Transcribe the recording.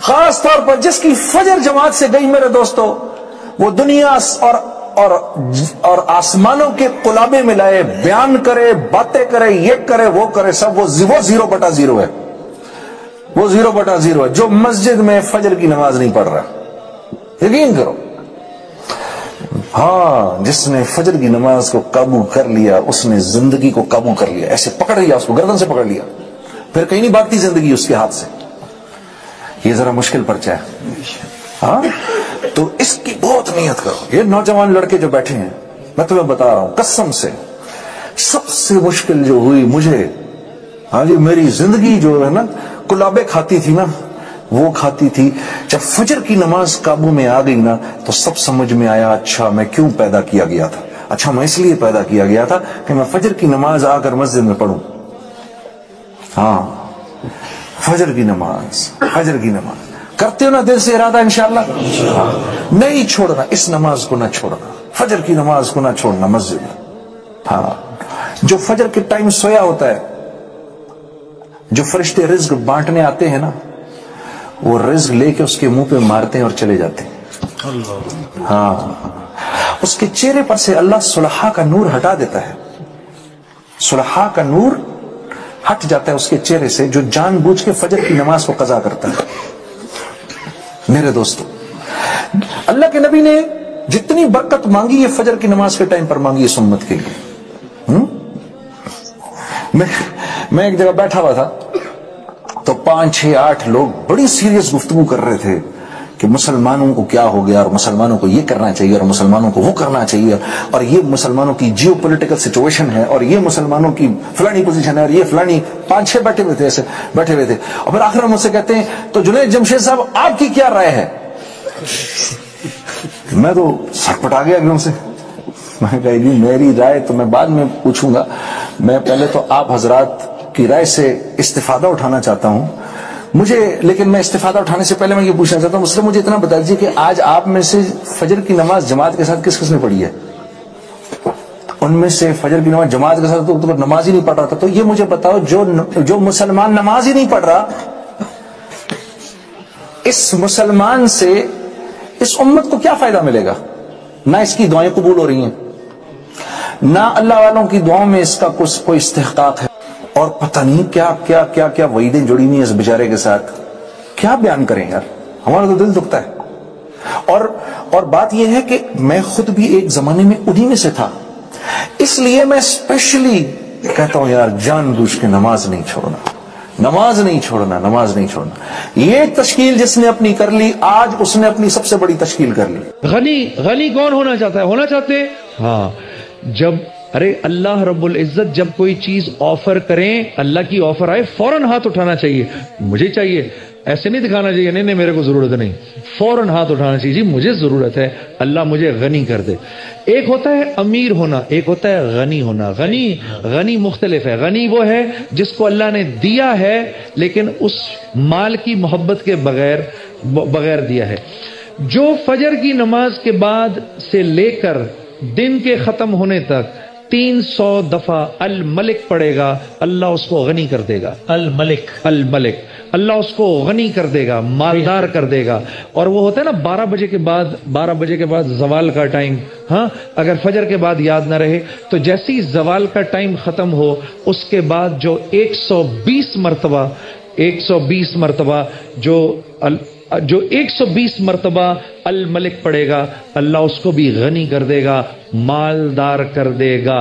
خاص طور پر جس کی فجر جماعت سے گئی میرے دوستو، وہ دنیا اور آسمانوں کے قلابے ملائے، بیان کرے، باتیں کرے، یہ کرے، وہ کرے، سب وہ 0/0 ہے، وہ 0/0 ہے جو مسجد میں فجر کی نماز نہیں پڑھ رہا۔ یقین کرو، ہاں جس نے فجر کی نماز کو قابو کر لیا اس نے زندگی کو قابو کر لیا، ایسے پکڑ لیا، اس کو گردن سے پکڑ لیا، پھر کہیں نہیں بھاگتی زندگی اس کے ہاتھ سے۔ یہ ذرا مشکل پرچہ ہے، ہاں تو اس کی بہت نیت کرو۔ یہ نوجوان لڑکے جو بیٹھے ہیں، میں تمہیں بتا رہا ہوں قسم سے، سب سے مشکل جو ہوئی مجھے، ہاں جی، میری زندگی جو ہے نا کلابے کھاتی تھی نا، وہ کھاتی تھی جب فجر کی نماز قابو میں آ گئی نا، تو سب سمجھ میں آیا، اچھا میں کیوں پیدا کیا گیا تھا، اچھا میں اس لیے پیدا کیا گیا تھا کہ میں فجر کی نماز آ کر مسجد میں پڑھوں۔ ہاں فجر کی نماز، فجر کی نماز کرتے ہو نا دل سے ارادہ انشاءاللہ، نہیں چھوڑنا، اس نماز کو نہ چھوڑنا، فجر کی نماز کو نہ چھوڑنا مسجد میں۔ ہاں جو فجر کے ٹائم سویا ہوتا ہے، جو فرشتے رزق بانٹنے آتے ہیں نا، وہ رزق لے کے اس کے منہ پہ مارتے ہیں اور چلے جاتے ہیں۔ ہاں اس کے چہرے پر سے اللہ صلحاء کا نور ہٹا دیتا ہے، صلحاء کا نور ہٹ جاتا ہے اس کے چہرے سے، جو جان بوجھ کے فجر کی نماز کو قضا کرتا ہے۔ میرے دوستو، اللہ کے نبی نے جتنی برکت مانگی ہے فجر کی نماز کے ٹائم پر مانگی اس امت کے لیے۔ میں ایک جگہ بیٹھا ہوا تھا تو 5 6 8 لوگ بڑی سیریس گفتگو کر رہے تھے کہ مسلمانوں کو کیا ہو گیا، اور مسلمانوں کو یہ کرنا چاہیے، اور مسلمانوں کو وہ کرنا چاہیے، اور یہ مسلمانوں کی جیو پولیٹیکل سچویشن ہے، اور یہ مسلمانوں کی فلانی پوزیشن ہے، اور یہ فلانی 5 6 بیٹھے ہوئے تھے، ایسے بیٹھے ہوئے تھے، اور پھر آخر مجھ سے کہتے ہیں تو جنید جمشید صاحب آپ کی کیا رائے ہے؟ میں تو سٹ پٹا گیا ایک دم سے، میں کہا جی میری رائے تو میں بعد میں پوچھوں گا، میں پہلے تو آپ حضرات کی رائے سے استفادہ اٹھانا چاہتا ہوں مجھے، لیکن میں استفادہ اٹھانے سے پہلے میں یہ پوچھنا چاہتا ہوں، مسلم مجھے اتنا بتا دیجیے کہ آج آپ میں سے فجر کی نماز جماعت کے ساتھ کس کس نے پڑھی ہے؟ ان میں سے فجر کی نماز جماعت کے ساتھ تو نماز ہی نہیں پڑھ رہا تھا، تو یہ مجھے بتاؤ جو مسلمان نماز ہی نہیں پڑھ رہا، اس مسلمان سے اس امت کو کیا فائدہ ملے گا؟ نہ اس کی دعائیں قبول ہو رہی ہیں، نہ اللہ والوں کی دعاؤں میں اس کا کوئی استحقاق ہے، اور پتہ نہیں کیا کیا کیا کیا وعیدیں جڑی ہوئی ہیں اس بیچارے کے ساتھ، کیا بیان کریں یار، ہمارا تو دل دکھتا ہے۔ اور بات یہ ہے کہ میں خود بھی ایک زمانے میں انہی میں سے تھا، اس لیے میں اسپیشلی کہتا ہوں یار جان بوجھ کے نماز نہیں چھوڑنا، نماز نہیں چھوڑنا، نماز نہیں چھوڑنا۔ یہ تشکیل جس نے اپنی کر لی، آج اس نے اپنی سب سے بڑی تشکیل کر لی۔ غنی کون ہونا چاہتا ہے؟ ہونا چاہتے ہیں؟ ہاں، جب ارے اللہ رب العزت جب کوئی چیز آفر کریں، اللہ کی آفر آئے، فوراً ہاتھ اٹھانا چاہیے، مجھے چاہیے، ایسے نہیں دکھانا چاہیے نہیں میرے کو ضرورت نہیں، فوراً ہاتھ اٹھانا چاہیے، جی مجھے ضرورت ہے، اللہ مجھے غنی کر دے۔ ایک ہوتا ہے امیر ہونا، ایک ہوتا ہے غنی ہونا۔ غنی مختلف ہے، غنی وہ ہے جس کو اللہ نے دیا ہے لیکن اس مال کی محبت کے بغیر دیا ہے۔ جو فجر کی نماز کے بعد سے لے کر دن کے ختم ہونے تک 300 دفعہ الملک پڑھے گا، اللہ اس کو غنی کر دے گا۔ الملک اللہ اس کو غنی کر دے گا، مالدار کر دے گا۔ اور وہ ہوتا ہے نا 12 بجے کے بعد زوال کا ٹائم، ہاں اگر فجر کے بعد یاد نہ رہے تو جیسے ہی زوال کا ٹائم ختم ہو اس کے بعد جو 120 مرتبہ جو 120 مرتبہ الملک پڑھے گا، اللہ اس کو بھی غنی کر دے گا، مالدار کر دے گا۔